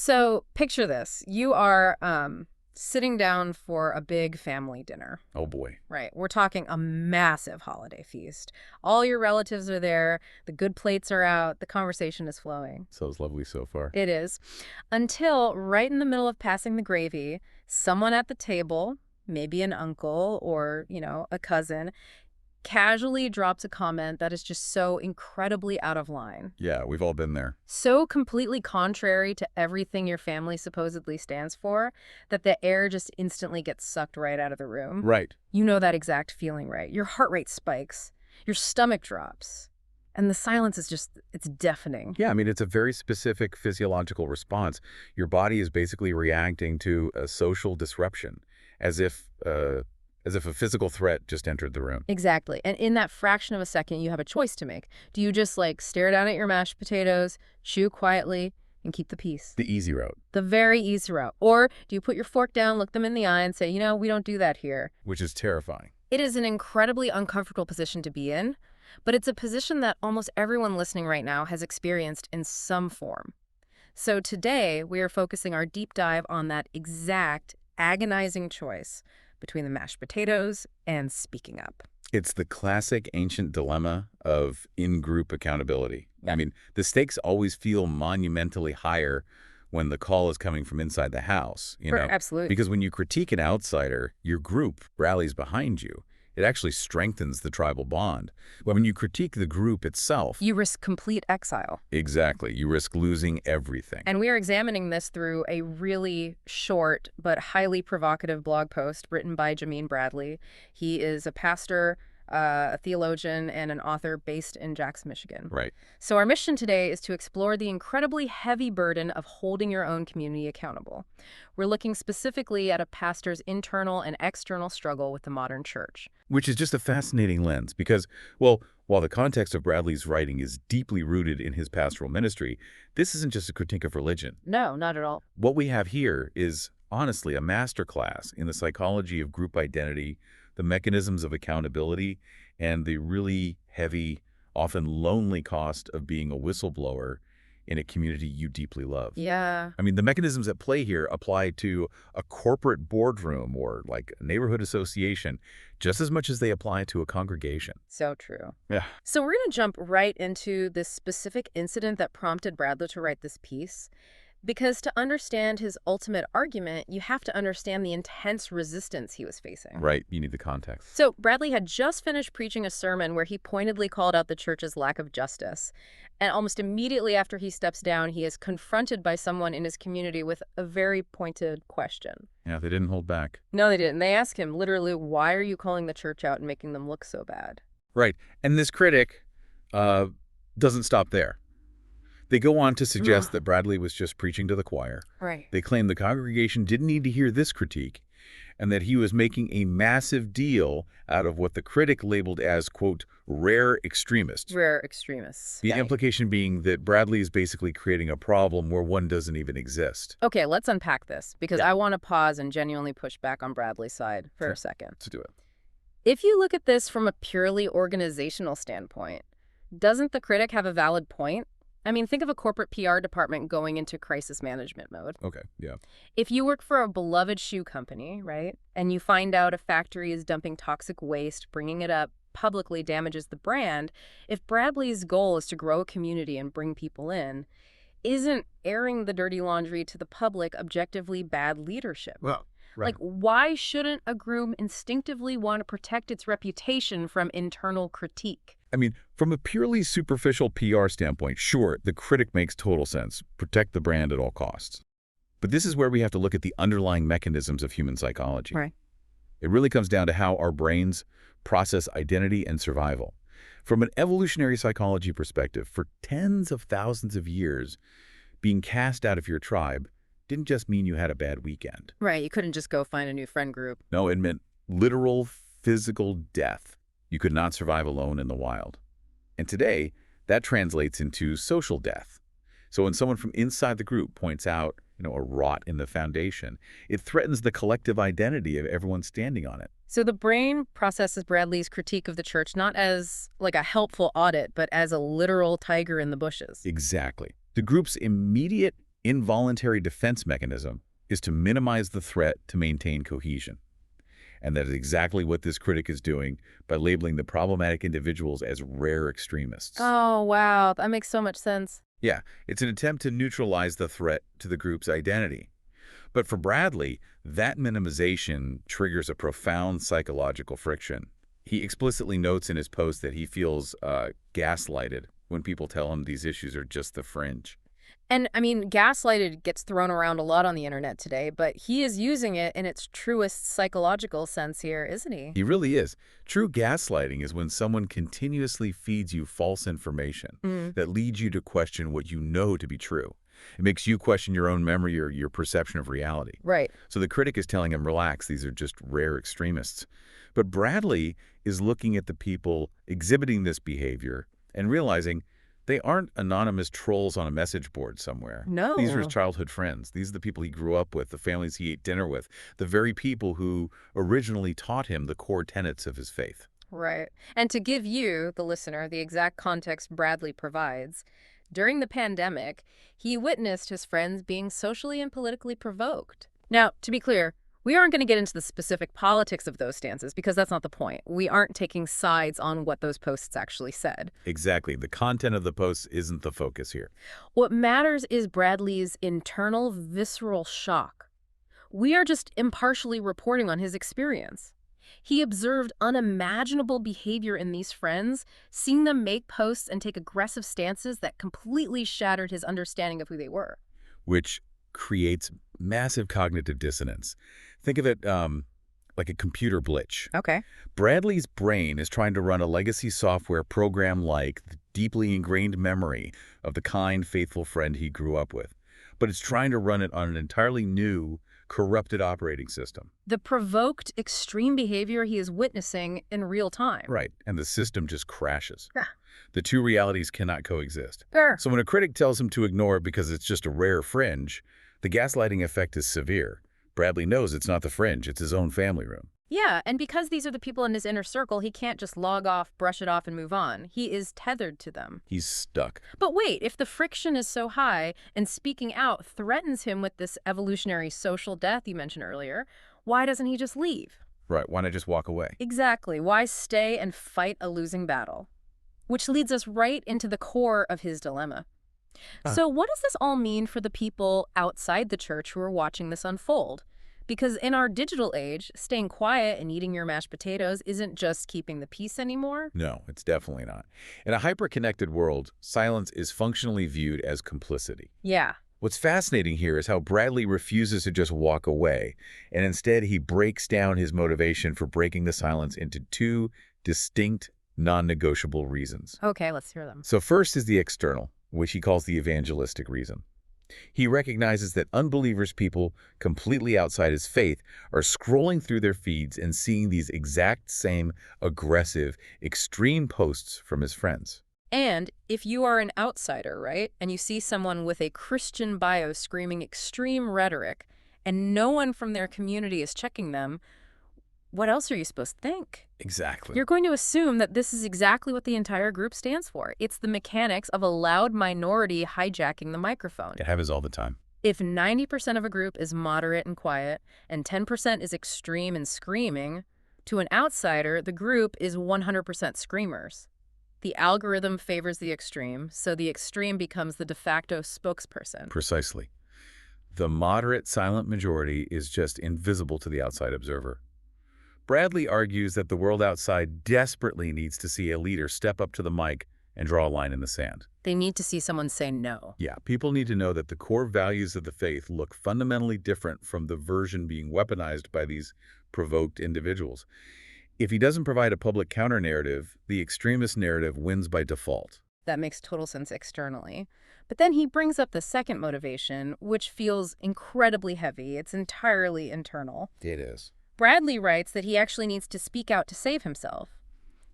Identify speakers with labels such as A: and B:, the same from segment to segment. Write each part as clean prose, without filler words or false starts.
A: So picture this. You are sitting down for a big family dinner.
B: Oh, boy.
A: Right. We're talking a massive holiday feast. All your relatives are there. The good plates are out. The conversation is flowing.
B: Sounds lovely so far.
A: It is. Until right in the middle of passing the gravy, someone at the table, maybe an uncle or, a cousin, casually drops a comment that is just so incredibly out of line.
B: Yeah, we've all been there.
A: So completely contrary to everything your family supposedly stands for that the air just instantly gets sucked right out of the room.
B: Right.
A: You know that exact feeling, right? Your heart rate spikes, your stomach drops, and the silence is just, it's deafening.
B: Yeah, I mean, it's a very specific physiological response. Your body is basically reacting to a social disruption, as if a physical threat just entered the room.
A: Exactly. And in that fraction of a second, you have a choice to make. Do you just stare down at your mashed potatoes, chew quietly, and keep the peace?
B: The easy route.
A: The very easy route. Or do you put your fork down, look them in the eye, and say, we don't do that here?
B: Which is terrifying.
A: It is an incredibly uncomfortable position to be in, but it's a position that almost everyone listening right now has experienced in some form. So today, we are focusing our deep dive on that exact agonizing choice between the mashed potatoes and speaking up.
B: It's the classic ancient dilemma of in-group accountability.
A: Yeah.
B: I mean, the stakes always feel monumentally higher when the call is coming from inside the house,
A: Absolutely.
B: Because when you critique an outsider, your group rallies behind you. It actually strengthens the tribal bond. When you critique the group itself,
A: You risk complete exile.
B: exactly, you risk losing everything.
A: And we are examining this through a really short but highly provocative blog post written by Jamin Bradley. He is a pastor, a theologian, and an author based in Jackson, Michigan.
B: Right.
A: So our mission today is to explore the incredibly heavy burden of holding your own community accountable. We're looking specifically at a pastor's internal and external struggle with the modern church.
B: Which is just a fascinating lens because, well, while the context of Bradley's writing is deeply rooted in his pastoral ministry, this isn't just a critique of religion.
A: No, not at all.
B: What we have here is, honestly, a masterclass in the psychology of group identity, the mechanisms of accountability, and the really heavy, often lonely cost of being a whistleblower in a community you deeply love.
A: Yeah.
B: I mean, the mechanisms at play here apply to a corporate boardroom or like a neighborhood association just as much as they apply to a congregation.
A: So true.
B: Yeah.
A: So we're going to jump right into this specific incident that prompted Bradley to write this piece. Because to understand his ultimate argument, you have to understand the intense resistance he was facing.
B: Right. You need the context.
A: So Bradley had just finished preaching a sermon where he pointedly called out the church's lack of justice. And almost immediately after he steps down, he is confronted by someone in his community with a very pointed question.
B: Yeah, they didn't hold back.
A: No, they didn't. They ask him literally, why are you calling the church out and making them look so bad?
B: Right. And this critic doesn't stop there. They go on to suggest that Bradley was just preaching to the choir.
A: Right.
B: They claim the congregation didn't need to hear this critique and that he was making a massive deal out of what the critic labeled as, quote, rare extremists.
A: Rare extremists.
B: The
A: Right.
B: implication being that Bradley is basically creating a problem where one doesn't even exist.
A: Okay, let's unpack this because
B: Yeah.
A: I want to pause and genuinely push back on Bradley's side for
B: Sure.
A: a second.
B: Let's do it.
A: If you look at this from a purely organizational standpoint, doesn't the critic have a valid point? I mean, think of a corporate PR department going into crisis management mode.
B: Okay, yeah.
A: If you work for a beloved shoe company, right, and you find out a factory is dumping toxic waste, bringing it up publicly damages the brand, if Bradley's goal is to grow a community and bring people in, isn't airing the dirty laundry to the public objectively bad leadership?
B: Well, right.
A: Why shouldn't a group instinctively want to protect its reputation from internal critique?
B: I mean, from a purely superficial PR standpoint, sure, the critic makes total sense. Protect the brand at all costs. But this is where we have to look at the underlying mechanisms of human psychology.
A: Right.
B: It really comes down to how our brains process identity and survival. From an evolutionary psychology perspective, for tens of thousands of years, being cast out of your tribe didn't just mean you had a bad weekend.
A: Right, you couldn't just go find a new friend group.
B: No, it meant literal physical death. You could not survive alone in the wild. And today, that translates into social death. So when someone from inside the group points out, a rot in the foundation, it threatens the collective identity of everyone standing on it.
A: So the brain processes Bradley's critique of the church not as like a helpful audit, but as a literal tiger in the bushes.
B: Exactly. The group's immediate involuntary defense mechanism is to minimize the threat to maintain cohesion. And that is exactly what this critic is doing by labeling the problematic individuals as rare extremists.
A: Oh, wow. That makes so much sense.
B: Yeah, it's an attempt to neutralize the threat to the group's identity. But for Bradley, that minimization triggers a profound psychological friction. He explicitly notes in his post that he feels gaslighted when people tell him these issues are just the fringe.
A: And, I mean, gaslighted gets thrown around a lot on the internet today, but he is using it in its truest psychological sense here, isn't he?
B: He really is. True gaslighting is when someone continuously feeds you false information
A: Mm,
B: that leads you to question what you know to be true. It makes you question your own memory or your perception of reality.
A: right.
B: So the critic is telling him, relax, these are just rare extremists. But Bradley is looking at the people exhibiting this behavior and realizing they aren't anonymous trolls on a message board somewhere. These are his
A: No.
B: childhood friends. These are the people he grew up with, the families he ate dinner with, the very people who originally taught him the core tenets of his faith.
A: Right. And to give you, the listener, the exact context Bradley provides, during the pandemic, he witnessed his friends being socially and politically provoked. Now, to be clear, we aren't going to get into the specific politics of those stances because that's not the point. We aren't taking sides on what those posts actually said.
B: Exactly. The content of the posts isn't the focus here.
A: What matters is Bradley's internal, visceral shock. We are just impartially reporting on his experience. He observed unimaginable behavior in these friends, seeing them make posts and take aggressive stances that completely shattered his understanding of who they were.
B: Which creates massive cognitive dissonance. Think of it like a computer glitch.
A: Okay.
B: Bradley's brain is trying to run a legacy software program like the deeply ingrained memory of the kind, faithful friend he grew up with. But it's trying to run it on an entirely new, corrupted operating system.
A: The provoked, extreme behavior he is witnessing in real time.
B: Right, and the system just crashes.
A: Yeah.
B: The two realities cannot coexist.
A: Sure.
B: So when a critic tells him to ignore it because it's just a rare fringe, the gaslighting effect is severe. Bradley knows it's not the fringe, it's his own family room.
A: Yeah, and because these are the people in his inner circle, he can't just log off, brush it off, and move on. He is tethered to them.
B: He's stuck.
A: But wait, if the friction is so high and speaking out threatens him with this evolutionary social death you mentioned earlier, why doesn't he just leave?
B: Right, why not just walk away?
A: Exactly. Why stay and fight a losing battle? Which leads us right into the core of his dilemma. So what does this all mean for the people outside the church who are watching this unfold? Because in our digital age, staying quiet and eating your mashed potatoes isn't just keeping the peace anymore.
B: No, it's definitely not. In a hyper-connected world, silence is functionally viewed as complicity.
A: Yeah.
B: What's fascinating here is how Bradley refuses to just walk away, and instead he breaks down his motivation for breaking the silence into two distinct, non-negotiable reasons.
A: Okay, let's hear them.
B: So first is the external, which he calls the evangelistic reason. He recognizes that unbelievers, people completely outside his faith, are scrolling through their feeds and seeing these exact same aggressive, extreme posts from his friends.
A: And if you are an outsider, right, and you see someone with a Christian bio screaming extreme rhetoric, and no one from their community is checking them, what else are you supposed to think?
B: Exactly.
A: You're going to assume that this is exactly what the entire group stands for. It's the mechanics of a loud minority hijacking the microphone.
B: It happens all the time.
A: If 90% of a group is moderate and quiet, and 10% is extreme and screaming, to an outsider, the group is 100% screamers. The algorithm favors the extreme, so the extreme becomes the de facto spokesperson.
B: Precisely. The moderate, silent majority is just invisible to the outside observer. Bradley argues that the world outside desperately needs to see a leader step up to the mic and draw a line in the sand.
A: They need to see someone say no.
B: Yeah, people need to know that the core values of the faith look fundamentally different from the version being weaponized by these provoked individuals. If he doesn't provide a public counter-narrative, the extremist narrative wins by default.
A: That makes total sense externally. But then he brings up the second motivation, which feels incredibly heavy. It's entirely internal.
B: It is.
A: Bradley writes that he actually needs to speak out to save himself.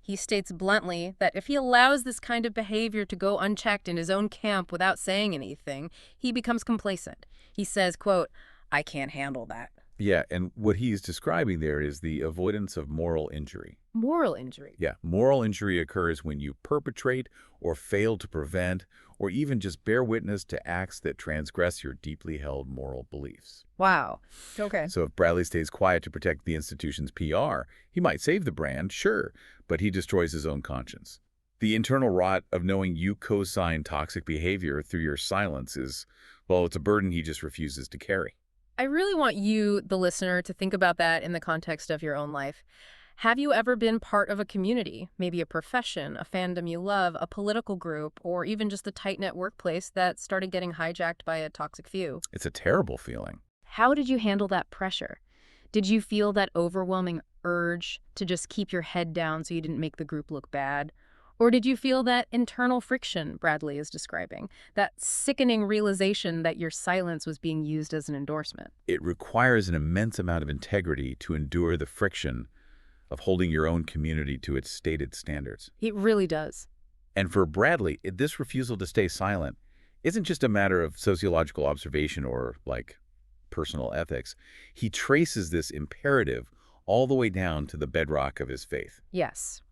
A: He states bluntly that if he allows this kind of behavior to go unchecked in his own camp without saying anything, he becomes complacent. He says, quote, "I can't handle that."
B: Yeah, and what he's describing there is the avoidance of moral injury.
A: Moral injury.
B: Yeah, moral injury occurs when you perpetrate or fail to prevent or even just bear witness to acts that transgress your deeply held moral beliefs.
A: Wow. Okay.
B: So if Bradley stays quiet to protect the institution's PR, he might save the brand, sure, but he destroys his own conscience. The internal rot of knowing you co-sign toxic behavior through your silence is, well, it's a burden he just refuses to carry.
A: I really want you, the listener, to think about that in the context of your own life. Have you ever been part of a community, maybe a profession, a fandom you love, a political group, or even just a tight-knit workplace that started getting hijacked by a toxic few?
B: It's a terrible feeling.
A: How did you handle that pressure? Did you feel that overwhelming urge to just keep your head down so you didn't make the group look bad? Or did you feel that internal friction Bradley is describing, that sickening realization that your silence was being used as an endorsement?
B: It requires an immense amount of integrity to endure the friction of holding your own community to its stated standards.
A: It really does.
B: And for Bradley, this refusal to stay silent isn't just a matter of sociological observation or, like, personal ethics. He traces this imperative all the way down to the bedrock of his faith.
A: Yes.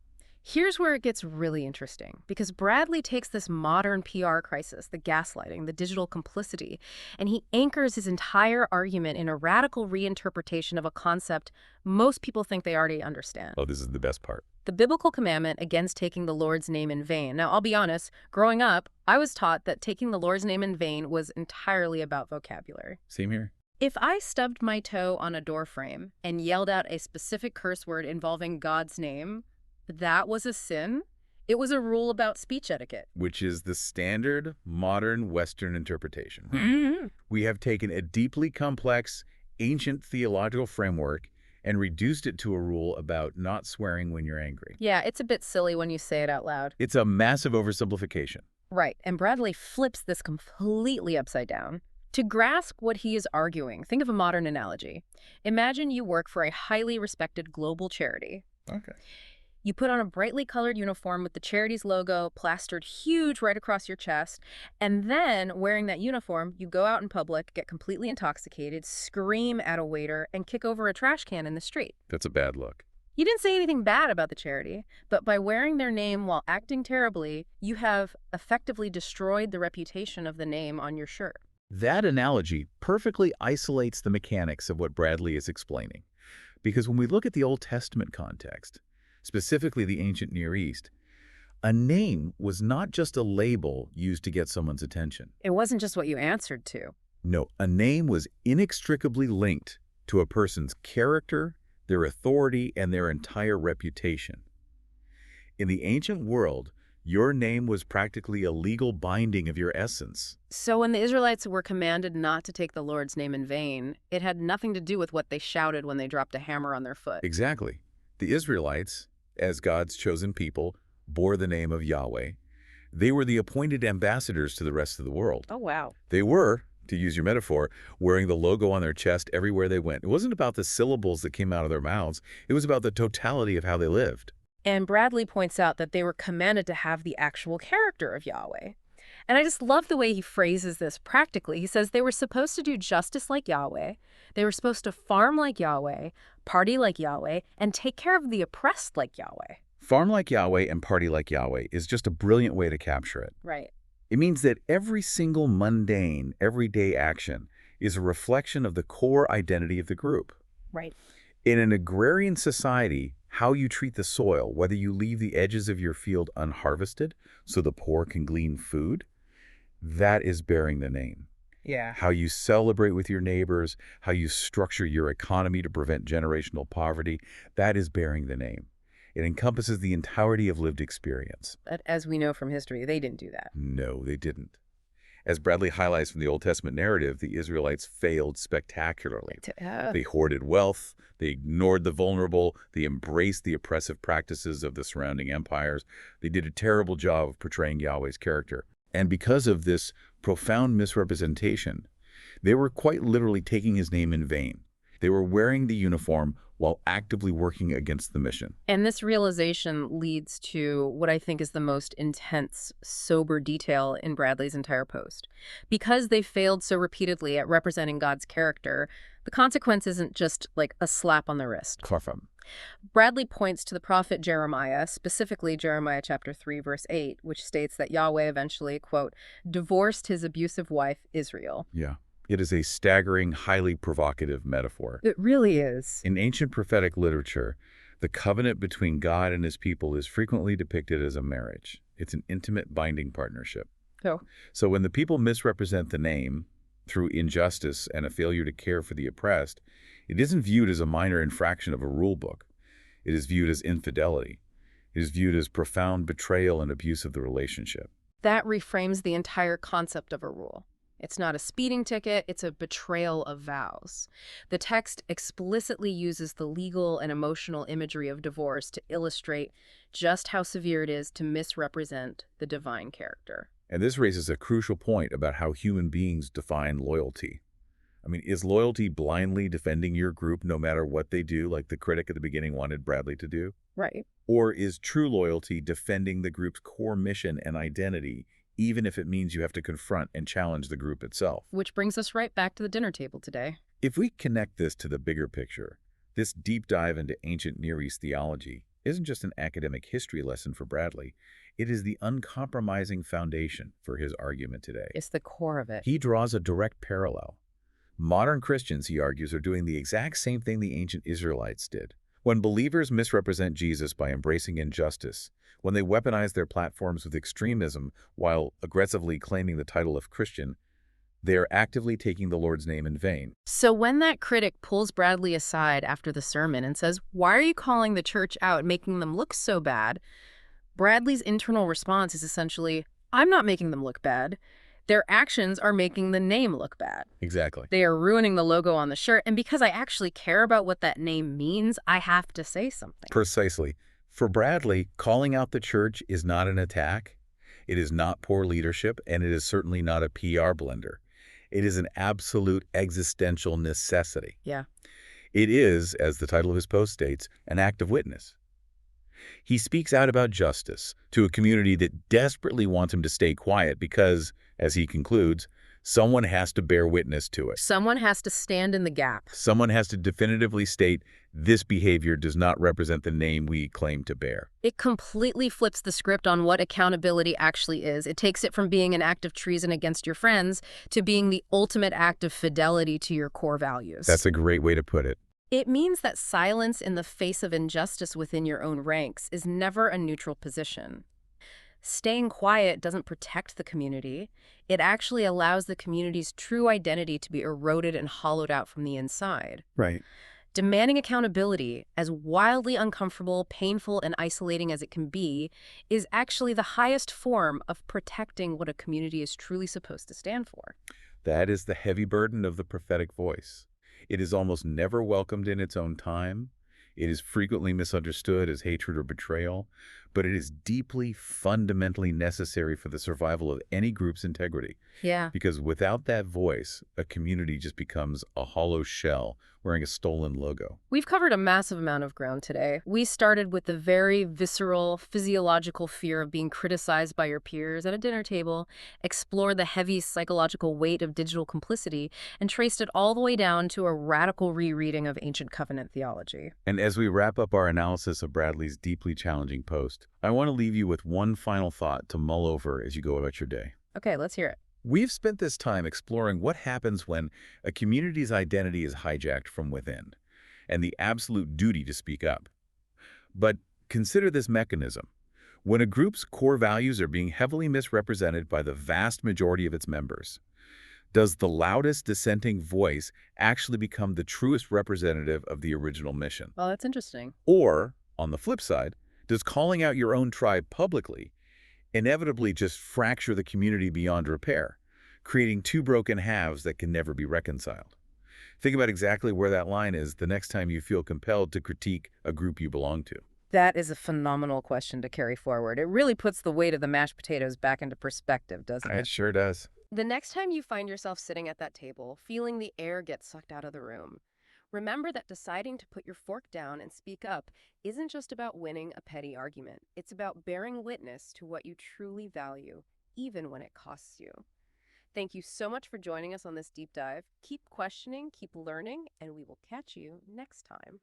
A: Here's where it gets really interesting, because Bradley takes this modern PR crisis, the gaslighting, the digital complicity, and he anchors his entire argument in a radical reinterpretation of a concept most people think they already understand.
B: Oh, this is the best part.
A: The biblical commandment against taking the Lord's name in vain. Now, I'll be honest, growing up, I was taught that taking the Lord's name in vain was entirely about vocabulary.
B: Same here.
A: If I stubbed my toe on a doorframe and yelled out a specific curse word involving God's name, that was a sin. It was a rule about speech etiquette.
B: Which is the standard modern Western interpretation.
A: Mm-hmm.
B: We have taken a deeply complex, ancient theological framework and reduced it to a rule about not swearing when you're angry.
A: Yeah, it's a bit silly when you say it out loud.
B: It's a massive oversimplification.
A: Right, and Bradley flips this completely upside down. To grasp what he is arguing, think of a modern analogy. Imagine you work for a highly respected global charity.
B: Okay.
A: You put on a brightly colored uniform with the charity's logo plastered huge right across your chest, and then, wearing that uniform, you go out in public, get completely intoxicated, scream at a waiter, and kick over a trash can in the street.
B: That's a bad look.
A: You didn't say anything bad about the charity, but by wearing their name while acting terribly, you have effectively destroyed the reputation of the name on your shirt.
B: That analogy perfectly isolates the mechanics of what Bradley is explaining. Because when we look at the Old Testament context, specifically the ancient Near East, a name was not just a label used to get someone's attention.
A: It wasn't just what you answered to.
B: No, a name was inextricably linked to a person's character, their authority, and their entire reputation. In the ancient world, your name was practically a legal binding of your essence.
A: So when the Israelites were commanded not to take the Lord's name in vain, it had nothing to do with what they shouted when they dropped a hammer on their foot.
B: Exactly. The Israelites, as God's chosen people, bore the name of Yahweh. They were the appointed ambassadors to the rest of the world.
A: Oh, wow.
B: They were, to use your metaphor, wearing the logo on their chest everywhere they went. It wasn't about the syllables that came out of their mouths. It was about the totality of how they lived.
A: And Bradley points out that they were commanded to have the actual character of Yahweh. And I just love the way he phrases this practically. He says they were supposed to do justice like Yahweh, they were supposed to farm like Yahweh, party like Yahweh, and take care of the oppressed like Yahweh.
B: Farm like Yahweh and party like Yahweh is just a brilliant way to capture it.
A: Right.
B: It means that every single mundane, everyday action is a reflection of the core identity of the group.
A: Right.
B: In an agrarian society, how you treat the soil, whether you leave the edges of your field unharvested so the poor can glean food, that is bearing the name.
A: Yeah.
B: How you celebrate with your neighbors, how you structure your economy to prevent generational poverty, that is bearing the name. It encompasses the entirety of lived experience.
A: But as we know from history, they didn't do that.
B: No, they didn't. As Bradley highlights from the Old Testament narrative, the Israelites failed spectacularly. They hoarded wealth, they ignored the vulnerable, they embraced the oppressive practices of the surrounding empires. They did a terrible job of portraying Yahweh's character. And because of this profound misrepresentation, they were quite literally taking his name in vain. They were wearing the uniform while actively working against the mission.
A: And this realization leads to what I think is the most intense, sober detail in Bradley's entire post. Because they failed so repeatedly at representing God's character, the consequence isn't just like a slap on the wrist.
B: Far from.
A: Bradley points to the prophet Jeremiah, specifically Jeremiah chapter 3, verse 8, which states that Yahweh eventually, quote, divorced his abusive wife, Israel.
B: Yeah. It is a staggering, highly provocative metaphor.
A: It really is.
B: In ancient prophetic literature, the covenant between God and his people is frequently depicted as a marriage. It's an intimate, binding partnership.
A: Oh,
B: So when the people misrepresent the name through injustice and a failure to care for the oppressed, it isn't viewed as a minor infraction of a rule book. It is viewed as infidelity. It is viewed as profound betrayal and abuse of the relationship.
A: that reframes the entire concept of a rule. It's not a speeding ticket, it's a betrayal of vows. The text explicitly uses the legal and emotional imagery of divorce to illustrate just how severe it is to misrepresent the divine character.
B: And this raises a crucial point about how human beings define loyalty. I mean, is loyalty blindly defending your group no matter what they do, like the critic at the beginning wanted Bradley to do?
A: Right.
B: Or is true loyalty defending the group's core mission and identity, even if it means you have to confront and challenge the group itself?
A: Which brings us right back to the dinner table today.
B: If we connect this to the bigger picture, this deep dive into ancient Near East theology isn't just an academic history lesson for Bradley. It is the uncompromising foundation for his argument today.
A: It's the core of it.
B: He draws a direct parallel. Modern Christians, he argues, are doing the exact same thing the ancient Israelites did. When believers misrepresent Jesus by embracing injustice, when they weaponize their platforms with extremism while aggressively claiming the title of Christian, they are actively taking the Lord's name in vain.
A: So when that critic pulls Bradley aside after the sermon and says, "Why are you calling the church out, making them look so bad?" Bradley's internal response is essentially, "I'm not making them look bad. Their actions are making the name look bad.
B: Exactly.
A: They are ruining the logo on the shirt, and because I actually care about what that name means, I have to say something."
B: Precisely. For Bradley, calling out the church is not an attack. It is not poor leadership, and it is certainly not a PR blender. It is an absolute existential necessity.
A: Yeah.
B: It is, as the title of his post states, an act of witness. He speaks out about justice to a community that desperately wants him to stay quiet because, as he concludes, someone has to bear witness to it.
A: Someone has to stand in the gap.
B: Someone has to definitively state this behavior does not represent the name we claim to bear.
A: It completely flips the script on what accountability actually is. It takes it from being an act of treason against your friends to being the ultimate act of fidelity to your core values.
B: That's a great way to put it.
A: It means that silence in the face of injustice within your own ranks is never a neutral position. Staying quiet doesn't protect the community. It actually allows the community's true identity to be eroded and hollowed out from the inside.
B: Right.
A: Demanding accountability, as wildly uncomfortable, painful, and isolating as it can be, is actually the highest form of protecting what a community is truly supposed to stand for.
B: That is the heavy burden of the prophetic voice. It is almost never welcomed in its own time. It is frequently misunderstood as hatred or betrayal, but it is deeply, fundamentally necessary for the survival of any group's integrity.
A: Yeah.
B: Because without that voice, a community just becomes a hollow shell wearing a stolen logo.
A: We've covered a massive amount of ground today. We started with the very visceral, physiological fear of being criticized by your peers at a dinner table, explored the heavy psychological weight of digital complicity, and traced it all the way down to a radical rereading of ancient covenant theology.
B: And as we wrap up our analysis of Bradley's deeply challenging post, I want to leave you with one final thought to mull over as you go about your day.
A: Okay, let's hear it.
B: We've spent this time exploring what happens when a community's identity is hijacked from within, and the absolute duty to speak up. But consider this mechanism. When a group's core values are being heavily misrepresented by the vast majority of its members, does the loudest dissenting voice actually become the truest representative of the original mission?
A: Well, that's interesting.
B: Or, on the flip side, does calling out your own tribe publicly inevitably just fracture the community beyond repair, creating two broken halves that can never be reconciled? Think about exactly where that line is the next time you feel compelled to critique a group you belong to.
A: That is a phenomenal question to carry forward. It really puts the weight of the mashed potatoes back into perspective, doesn't it?
B: It sure does.
A: The next time you find yourself sitting at that table, feeling the air get sucked out of the room, remember that deciding to put your fork down and speak up isn't just about winning a petty argument. It's about bearing witness to what you truly value, even when it costs you. Thank you so much for joining us on this deep dive. Keep questioning, keep learning, and we will catch you next time.